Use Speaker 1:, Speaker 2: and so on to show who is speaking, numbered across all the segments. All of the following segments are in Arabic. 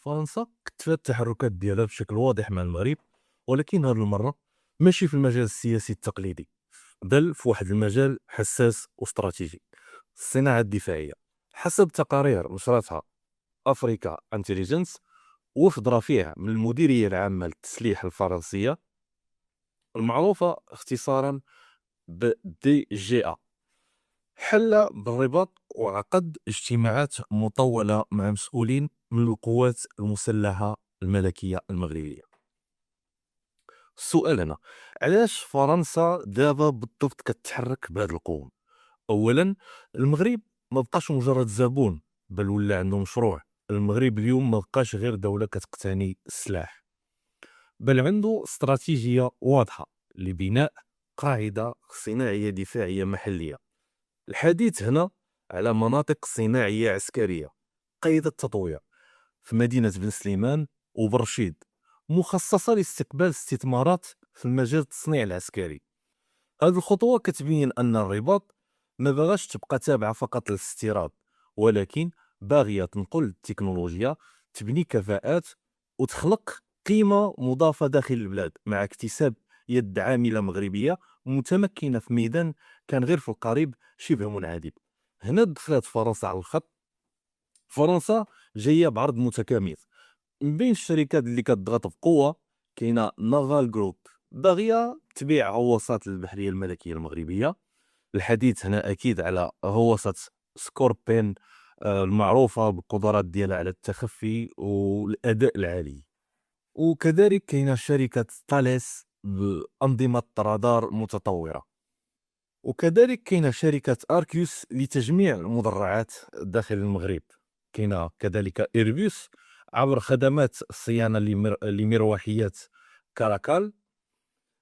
Speaker 1: فرنسا كتفات التحركات ديالها بشكل واضح مع المغرب، ولكن هذه المرة ماشي في المجال السياسي التقليدي، بل في واحد المجال حساس واستراتيجي: الصناعة الدفاعية. حسب تقارير نشرتها أفريكا انتليجنس، وفد رفيع من المديرية العامة للتسليح الفرنسية المعروفة اختصارا ب دي جي ا، حل بالرباط وعقد اجتماعات مطولة مع مسؤولين من القوات المسلحة الملكية المغربية. السؤال هنا: علاش فرنسا دابا بالضبط كتحرك بهذه القوة؟ اولا، المغرب ما بقاش مجرد زبون، بل ولا عنده مشروع. المغرب اليوم ما بقاش غير دولة كتقتني السلاح، بل عنده استراتيجية واضحة لبناء قاعدة صناعية دفاعية محلية. الحديث هنا على مناطق صناعية عسكرية قيد التطوير في مدينة بن سليمان وبرشيد، مخصصة لاستقبال استثمارات في المجال التصنيع العسكري. هذه الخطوة كتبين أن الرباط ما بغاش تبقى تابعة فقط للاستيراد، ولكن باغية تنقل التكنولوجيا، تبني كفاءات، وتخلق قيمة مضافة داخل البلاد مع اكتساب يد عاملة مغربية متمكنة في ميدان كان غير في القريب شبه منعدم. هنا دخلت فرنسا على الخط. فرنسا جاية بعرض متكامل من بين الشركات اللي كتضغط بقوة. كاينة نافال جروب باغية تبيع غواصات البحرية الملكية المغربية. الحديث هنا أكيد على غواصة سكوربين، المعروفة بالقدرات ديالها على التخفي والأداء العالي. وكذلك كاينة شركة ثاليس بأنظمة رادار متطورة. وكذلك كاينة شركة أركيوس لتجميع المدرعات داخل المغرب. كاينة كذلك إيربوس عبر خدمات الصيانة لمروحيات كاراكال.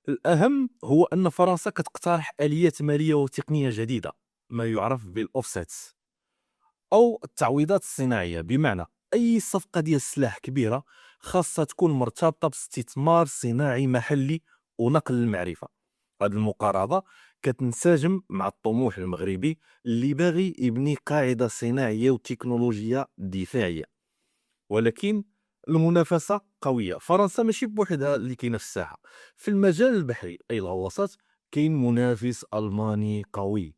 Speaker 1: الأهم هو أن فرنسا كتقترح آليات مالية وتقنية جديدة، ما يعرف بالأوفسيتس أو التعويضات الصناعية، بمعنى أي صفقة ديال السلاح كبيرة خاصة تكون مرتبطة باستثمار صناعي محلي ونقل المعرفة. هذه المقاربة كتنسجم مع الطموح المغربي اللي باغي يبني قاعدة صناعية وتكنولوجيا دفاعية. ولكن المنافسة قوية. فرنسا ماشي بوحدها اللي كاينة في الساحة. في المجال البحري أي الغواصات كاين منافس ألماني قوي: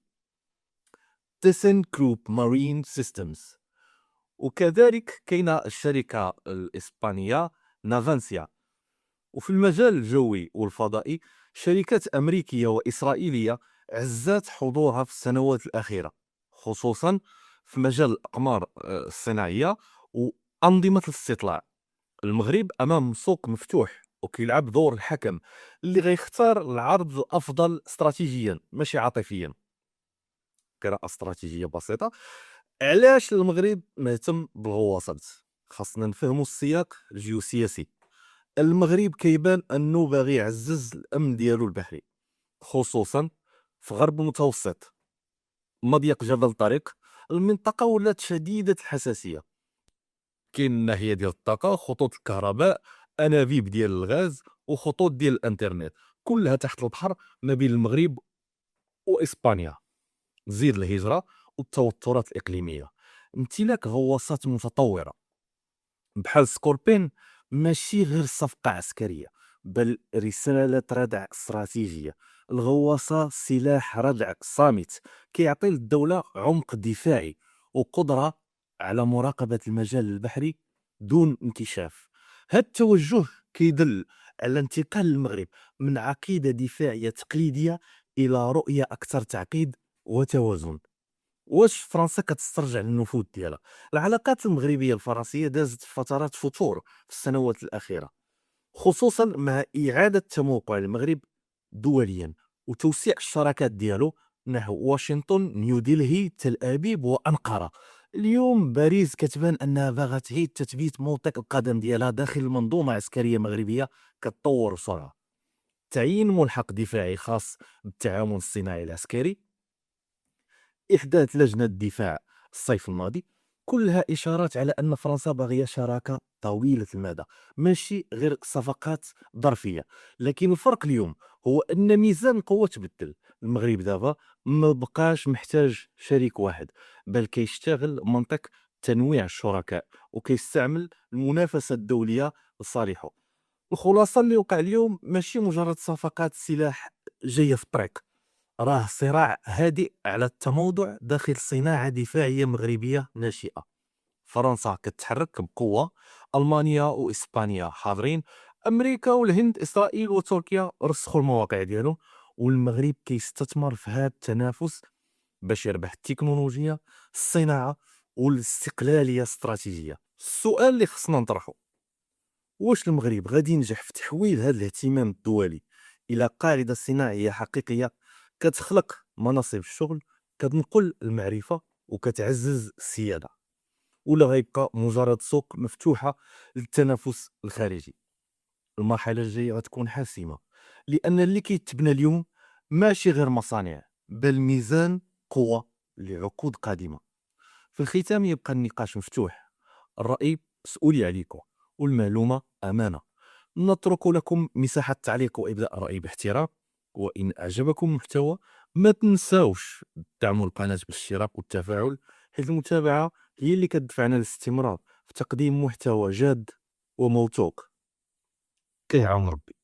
Speaker 1: تيسن كروب مارين سيستمز. وكذلك كاينة الشركة الإسبانية نافانسيا. وفي المجال الجوي والفضائي شركات أمريكية وإسرائيلية عزات حضورها في السنوات الأخيرة، خصوصا في مجال الأقمار الصناعية وأنظمة الاستطلاع. المغرب أمام سوق مفتوح وكيلعب دور الحكم اللي غيختار العرض الأفضل استراتيجيا ماشي عاطفيا. قراءة استراتيجية بسيطة: علاش المغرب مهتم بالغواصات؟ خاصنا نفهموا السياق الجيوسياسي. المغرب كيبان انه باغي يعزز الامن ديالو البحري، خصوصا في غرب المتوسط، مضيق جبل طارق. المنطقة ولات شديدة الحساسية. كاين الناحية ديال الطاقة، خطوط الكهرباء، أنابيب ديال الغاز، وخطوط ديال الانترنت، كلها تحت البحر ما بين المغرب وإسبانيا. زيد الهجرة والتوترات الإقليمية. امتلاك غواصات متطورة بحال سكوربين ماشي غير صفقة عسكرية، بل رسالة ردع استراتيجية. الغواصة سلاح ردع صامت كيعطي للدولة عمق دفاعي وقدرة على مراقبة المجال البحري دون انكشاف. هذا التوجه كيدل على انتقال المغرب من عقيدة دفاعية تقليدية إلى رؤية أكثر تعقيد وتوازن. واش فرنسا كتسترجع النفوذ ديالها؟ العلاقات المغربيه الفرنسيه دازت فترات فتور في السنوات الاخيره، خصوصا مع اعاده تموقع المغرب دوليا وتوسيع الشراكات ديالو نحو واشنطن، نيودلهي، تل ابيب وانقره. اليوم باريس كتبان انها باغا تعيد تثبيت موطئ القدم ديالها داخل المنظومه العسكريه المغربيه كتطور بسرعه. تعيين ملحق دفاعي خاص بالتعاون الصناعي العسكري، إحداث لجنة دفاع الصيف الماضي، كلها إشارات على أن فرنسا باغية شراكة طويلة المدى، ماشي غير صفقات ظرفية. لكن الفرق اليوم هو أن ميزان القوة تبدل. المغرب دابا ما بقاش محتاج شريك واحد، بل كيشتغل منطق تنويع الشركاء وكيستعمل المنافسة الدولية لصالحه. الخلاصة اللي وقع اليوم ماشي مجرد صفقات سلاح جاية في الطريق، راه صراع هادئ على التموضع داخل صناعة دفاعية مغربية ناشئة. فرنسا كتحرك بقوة، ألمانيا وإسبانيا حاضرين، أمريكا والهند إسرائيل وتركيا رسخوا المواقع ديالهم، والمغرب كيستثمر في هذا التنافس باش يربح التكنولوجيا، الصناعة والاستقلالية الاستراتيجية. السؤال اللي خصنا نطرحه، واش المغرب غادي ينجح في تحويل هذا الاهتمام الدولي إلى قاعدة صناعية حقيقية كتخلق مناصب الشغل، كتنقل المعرفة وكتعزز السيادة، ولا غيبقى مجرد سوق مفتوحة للتنافس الخارجي؟ المرحلة الجاية غتكون حاسمة، لأن اللي كيتبنى اليوم ماشي غير مصانع، بل ميزان قوة لعقود قادمة. في الختام يبقى النقاش مفتوح، الرأي مسؤولية عليكم، والمعلومة أمانة. نترك لكم مساحة التعليق وإبداء رأي باحترام، وإن أعجبكم المحتوى ما تنساوش دعموا القناة بالاشتراك والتفاعل، حيث المتابعة هي اللي كتدفعنا للاستمرار في تقديم محتوى جاد وموثوق. كيعاون ربي.